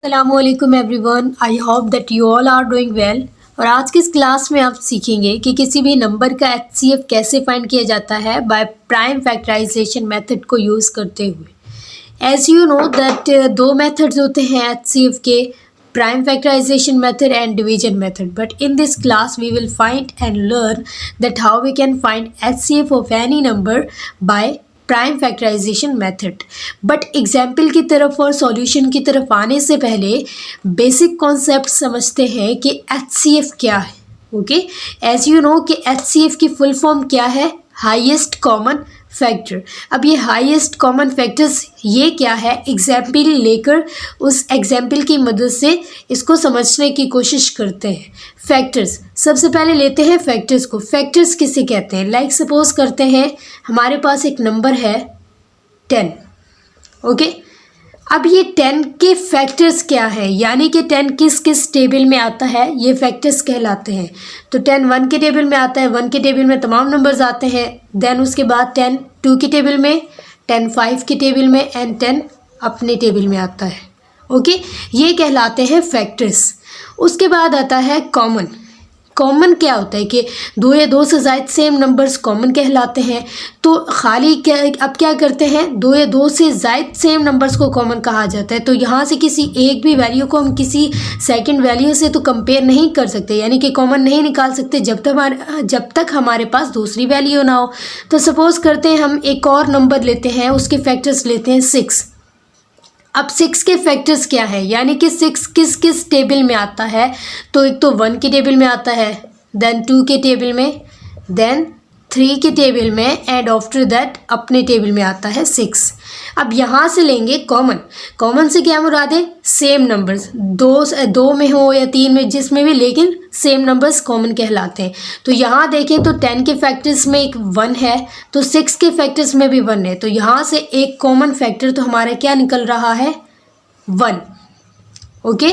अस्सलामुअलैकुम everyone, I hope that you all are doing well. और आज की इस क्लास में आप सीखेंगे कि किसी भी नंबर का एचसीएफ कैसे फाइंड किया जाता है बाय प्राइम फैक्टराइजेशन मेथड को यूज़ करते हुए। एज यू नो दैट दो मेथड्स होते हैं एचसीएफ के, prime factorisation method and division method. But in this class we will find and learn that how we can find HCF of any number by prime factorisation method. But example की तरफ और solution की तरफ आने से पहले basic concept समझते हैं कि एचसीएफ क्या है। ओके, एज यू नो कि एचसीएफ की फुल फॉर्म क्या है? Highest common factor. अब ये हाईएस्ट कॉमन फैक्टर्स ये क्या है, एग्जाम्पल लेकर उस एग्जाम्पल की मदद से इसको समझने की कोशिश करते हैं। फैक्टर्स सबसे पहले लेते हैं फैक्टर्स को। फैक्टर्स किसे कहते हैं? लाइक सपोज करते हैं हमारे पास एक नंबर है 10। ओके, अब ये 10 के फैक्टर्स क्या है, यानी कि 10 किस किस टेबल में आता है, ये फैक्टर्स कहलाते हैं। तो 10 1 के टेबल में आता है, 1 के टेबल में तमाम नंबर्स आते हैं। देन उसके बाद 10 2 के टेबल में, 10 5 के टेबल में एंड 10 अपने टेबल में आता है। ओके, ये कहलाते हैं फैक्टर्स। उसके बाद आता है कॉमन। कॉमन क्या होता है कि दो या दो से ज़ायद सेम नंबर्स कॉमन कहलाते हैं। तो खाली क्या, अब क्या करते हैं, दो या दो से ज़ायद सेम नंबर्स को कॉमन कहा जाता है। तो यहाँ से किसी एक भी वैल्यू को हम किसी सेकंड वैल्यू से तो कंपेयर नहीं कर सकते, यानी कि कॉमन नहीं निकाल सकते जब तक हमारे पास दूसरी वैल्यू ना हो। तो सपोज़ करते हैं हम एक और नंबर लेते हैं, उसके फैक्टर्स लेते हैं 6। अब 6 के फैक्टर्स क्या है, यानी कि 6 किस किस टेबल में आता है? तो एक तो 1 के टेबल में आता है, देन 2 के टेबल में, देन 3 के टेबल में एंड आफ्टर दैट अपने टेबल में आता है 6। अब यहाँ से लेंगे कॉमन। कॉमन से क्या मुराद है? सेम नंबर्स, दो में हो या 3 में, जिसमें भी, लेकिन सेम नंबर्स कॉमन कहलाते हैं। तो यहाँ देखें तो 10 के फैक्टर्स में एक 1 है, तो 6 के फैक्टर्स में भी 1 है। तो यहाँ से एक कॉमन फैक्टर तो हमारा क्या निकल रहा है? 1। ओके,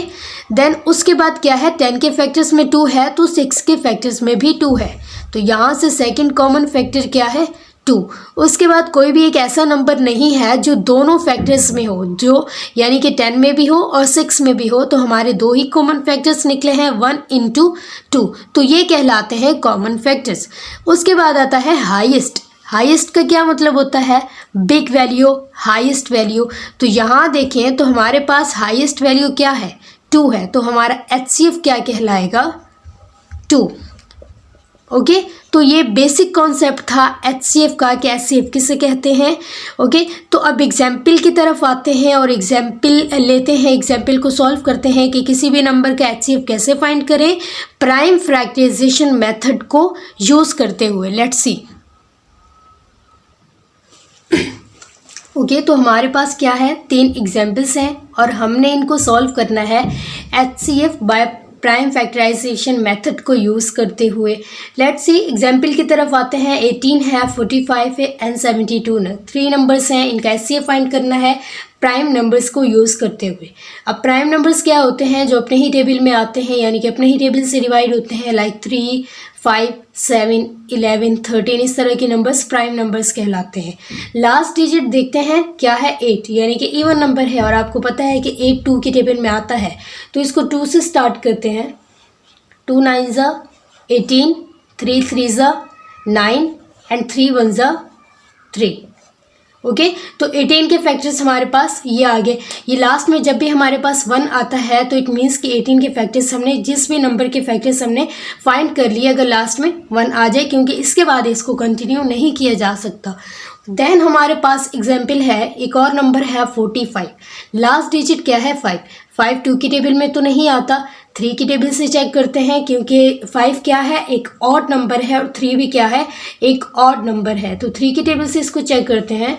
देन उसके बाद क्या है, 10 के फैक्टर्स में 2 है, तो 6 के फैक्टर्स में भी 2 है। तो यहाँ से सेकंड कॉमन फैक्टर क्या है? 2। उसके बाद कोई भी एक ऐसा नंबर नहीं है जो दोनों फैक्टर्स में हो, जो यानी कि 10 में भी हो और 6 में भी हो। तो हमारे दो ही कॉमन फैक्टर्स निकले हैं, 1 × 2। तो ये कहलाते हैं कॉमन फैक्टर्स। उसके बाद आता है हाईएस्ट। हाईएस्ट का क्या मतलब होता है? Big value, highest value. तो यहाँ देखें तो हमारे पास हाईएस्ट वैल्यू क्या है? 2 है। तो हमारा एचसीएफ क्या कहलाएगा? 2। ओके, तो ये बेसिक कॉन्सेप्ट था एचसीएफ का कि एचसीएफ किसे कहते हैं। ओके, तो अब एग्जाम्पल की तरफ आते हैं और एग्जाम्पल लेते हैं, एग्जाम्पल को सॉल्व करते हैं कि किसी भी नंबर का एचसीएफ कैसे फाइंड करें प्राइम फैक्टराइजेशन मेथड को यूज़ करते हुए। Let's see. ओके, तो हमारे पास क्या है, 3 एग्जाम्पल्स हैं और हमने इनको सॉल्व करना है HCF by prime factorisation method को यूज़ करते हुए। लेट्स सी, एग्जाम्पल की तरफ आते हैं। 18 है, 45 है एंड 72 है। 3 नंबर्स हैं, इनका एचसीएफ फाइंड करना है प्राइम नंबर्स को यूज़ करते हुए। अब प्राइम नंबर्स क्या होते हैं? जो अपने ही टेबल में आते हैं, यानी कि अपने ही टेबल से डिवाइड होते हैं, लाइक 3 5 7 11 13, इस तरह के नंबर्स प्राइम नंबर्स कहलाते हैं। लास्ट डिजिट देखते हैं क्या है? 8, यानी कि इवन नंबर है और आपको पता है कि 8 2 के टेबल में आता है। तो इसको 2 से स्टार्ट करते हैं। 2 9 ज़ा 18, 3 3 ज़ा 9 एंड 3 1 ज़ा 3। ओके, तो 18 के फैक्टर्स हमारे पास ये आ गए। ये लास्ट में जब भी हमारे पास 1 आता है तो इट मीन्स कि 18 के फैक्टर्स हमने, जिस भी नंबर के फैक्टर्स हमने फाइंड कर लिए, अगर लास्ट में 1 आ जाए, क्योंकि इसके बाद इसको कंटिन्यू नहीं किया जा सकता। देन हमारे पास एग्जाम्पल है, एक और नंबर है 45। लास्ट डिजिट क्या है? 5। 5 2 की टेबल में तो नहीं आता, 3 की टेबल से चेक करते हैं, क्योंकि 5 क्या है? एक ऑड नंबर है और 3 भी क्या है? एक ऑड नंबर है। तो 3 की टेबल से इसको चेक करते हैं।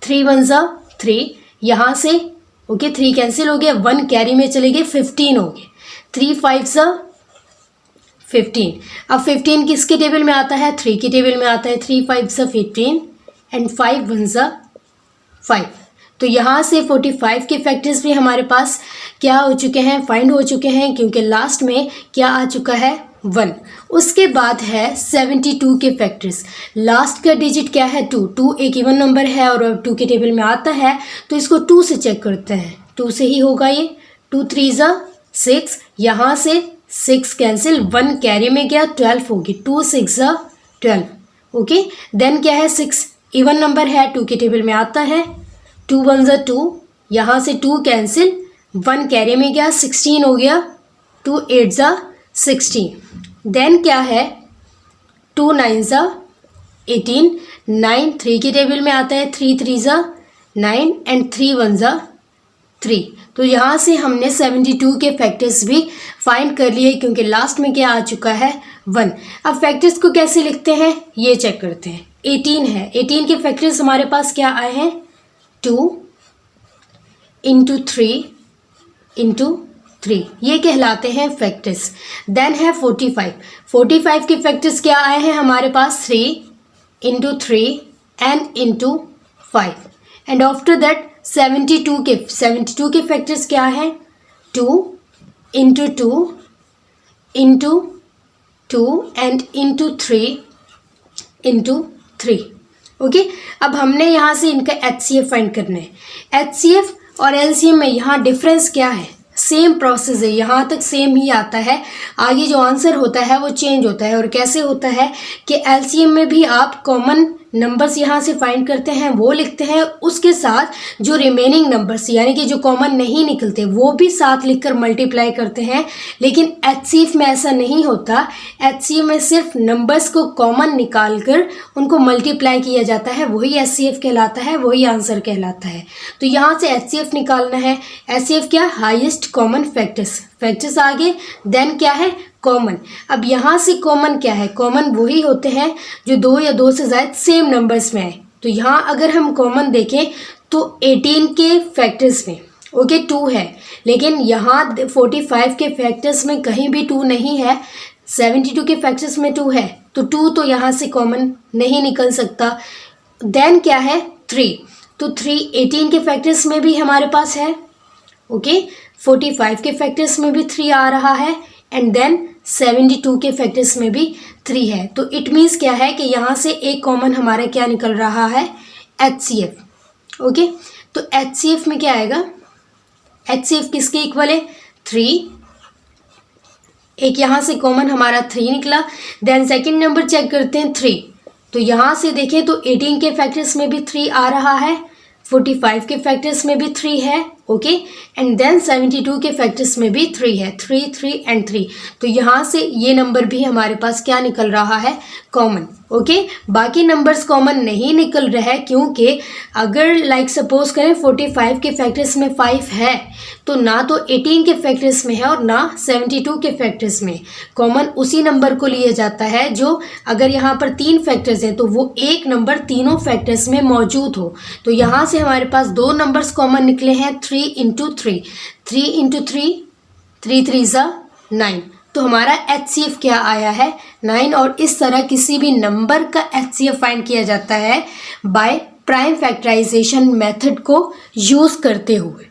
3 1 ज़ा 3, यहाँ से ओके 3 कैंसिल हो गया, 1 कैरी में चले गए, 15 हो गए। 3 5 ज़ा 15। अब 15 किसके टेबल में आता है? 3 की टेबल में आता है। 3 5 ज़ा 15 एंड 5 1 ज़ा 5। तो यहाँ से 45 के फैक्टर्स भी हमारे पास क्या हो चुके हैं? फाइंड हो चुके हैं, क्योंकि लास्ट में क्या आ चुका है? 1। उसके बाद है 72 के फैक्टर्स। लास्ट का डिजिट क्या है? 2। 2 एक इवन नंबर है और 2 के टेबल में आता है, तो इसको 2 से चेक करते हैं। 2 से ही होगा ये। 2 3 ज़ा 6, यहाँ से 6 कैंसिल, 1 कैरी में गया, 12 होगी, 2 6 ज़ा 12, ओके। देन क्या है 6 इवन नंबर है, 2 के टेबल में आता है, 2 1 ज़ा 2, यहाँ से 2 कैंसिल, 1 कैरी में गया, 16 हो गया, 2 8 ज़ा 16। देन क्या है 2 9 ज़ा 18, 9 3 के टेबल में आता है, 3 3 ज़ा 9 एंड 3 1 ज़ा 3। तो यहाँ से हमने 72 के फैक्टर्स भी फाइंड कर लिए क्योंकि लास्ट में क्या आ चुका है 1। अब फैक्टर्स को कैसे लिखते हैं ये चेक करते हैं। 18 है, 18 के फैक्टर्स हमारे पास क्या आए हैं 2 इंटू 3 इंटू 3, ये कहलाते हैं फैक्टर्स। देन है 45, 45 के फैक्टर्स क्या आए हैं हमारे पास 3 into 3 and into 5। And after that 72 के फैक्टर्स क्या हैं 2 into 2 into 2 and into 3 into 3, okay. अब हमने यहाँ से इनका HCF फाइंड करना है। HCF और LCM में यहाँ डिफरेंस क्या है, सेम प्रोसेस है, यहाँ तक सेम ही आता है, आगे जो आंसर होता है वो चेंज होता है। और कैसे होता है कि LCM में भी आप कॉमन नंबर्स यहाँ से फाइंड करते हैं वो लिखते हैं, उसके साथ जो रिमेनिंग नंबर्स यानी कि जो कॉमन नहीं निकलते वो भी साथ लिखकर मल्टीप्लाई करते हैं। लेकिन HCF में ऐसा नहीं होता, HCF में सिर्फ नंबर्स को कॉमन निकाल कर उनको मल्टीप्लाई किया जाता है, वही HCF कहलाता है, वही आंसर कहलाता है। तो यहाँ से HCF निकालना है। HCF क्या, हाईएस्ट कॉमन फैक्टर्स आगे, देन क्या है कॉमन। अब यहाँ से कॉमन क्या है, कॉमन वही होते हैं जो 2 या 2 से ज़्यादा सेम नंबर्स में आए। तो यहाँ अगर हम कॉमन देखें तो 18 के फैक्टर्स में ओके 2 है, लेकिन यहाँ 45 के फैक्टर्स में कहीं भी 2 नहीं है, 72 के फैक्टर्स में 2 है, तो 2 तो यहाँ से कॉमन नहीं निकल सकता। देन क्या है 3, तो 3 18 के फैक्टर्स में भी हमारे पास है, ओके 45 के फैक्टर्स में भी 3 आ रहा है, एंड देन 72 के फैक्टर्स में भी 3 है। तो इट मीन्स क्या है कि यहाँ से एक कॉमन हमारा क्या निकल रहा है HCF, ओके। तो HCF में क्या आएगा, HCF किसके इक्वल है 3, एक यहाँ से कॉमन हमारा 3 निकला। देन सेकंड नंबर चेक करते हैं 3, तो यहाँ से देखें तो 18 के फैक्टर्स में भी 3 आ रहा है, 45 के फैक्टर्स में भी 3 है, ओके। एंड देन 72 के फैक्टर्स में भी 3 है, 3 3 एंड 3। तो यहाँ से ये नंबर भी हमारे पास क्या निकल रहा है कॉमन, ओके। बाकी नंबर्स कॉमन नहीं निकल रहा है क्योंकि अगर लाइक सपोज करें 45 के फैक्टर्स में 5 है तो ना तो 18 के फैक्टर्स में है और ना 72 के फैक्टर्स में। कॉमन उसी नंबर को लिया जाता है जो अगर यहाँ पर 3 फैक्टर्स हैं तो वो एक नंबर तीनों फैक्टर्स में मौजूद हो। तो यहाँ से हमारे पास 2 नंबर्स कॉमन निकले हैं 3 इंटू 3, 3 इंटू 3, 3 3 ज़ा 9। तो हमारा HCF क्या आया है 9। और इस तरह किसी भी नंबर का HCF फाइंड किया जाता है बाय प्राइम फैक्टराइजेशन मेथड को यूज़ करते हुए।